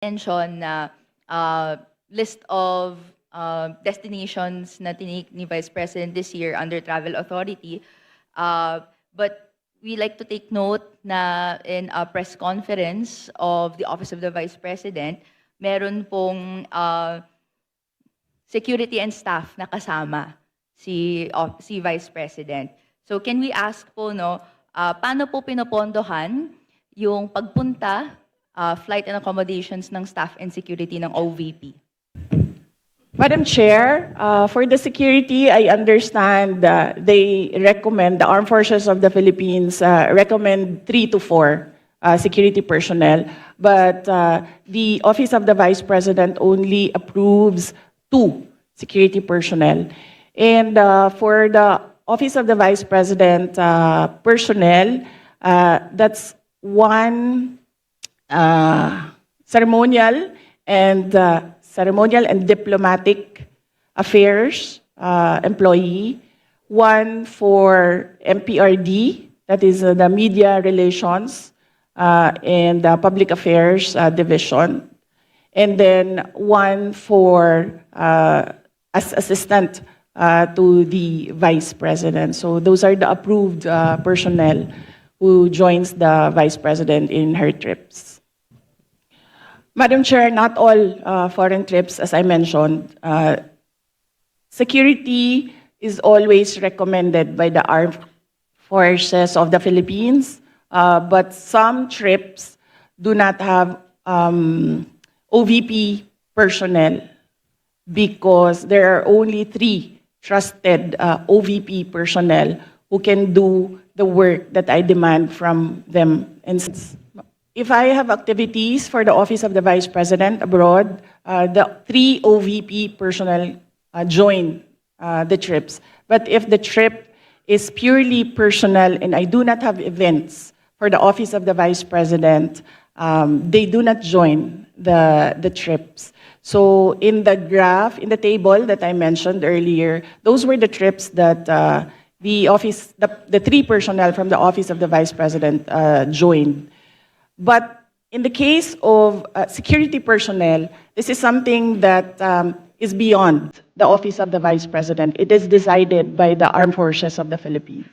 mention na list of destinations na tinake ni Vice President this year under Travel Authority. But we like to take note na in a press conference of the Office of the Vice President, meron pong security and staff na kasama si Vice President. So can we ask po, no, paano po pinopondohan yung pagpunta, flight and accommodations ng staff and security ng OVP? Madam Chair, for the security, I understand they recommend, the Armed Forces of the Philippines recommend 3 to 4 security personnel, but the Office of the Vice President only approves 2 security personnel. And for the Office of the Vice President personnel, that's 1 ceremonial and diplomatic affairs employee, 1 for MPRD, that is the Media Relations and Public Affairs Division, and then 1 for as assistant to the Vice President. So those are the approved personnel who joins the Vice President in her trips. Madam Chair, not all foreign trips, as I mentioned. Security is always recommended by the Armed Forces of the Philippines, but some trips do not have OVP personnel because there are only 3 trusted OVP personnel who can do the work that I demand from them. And if I have activities for the Office of the Vice President abroad, the 3 OVP personnel join the trips. But if the trip is purely personnel and I do not have events for the Office of the Vice President, they do not join the trips. So in the graph, in the table that I mentioned earlier, those were the trips that the 3 personnel from the Office of the Vice President joined. But in the case of security personnel, this is something that is beyond the Office of the Vice President. It is decided by the Armed Forces of the Philippines.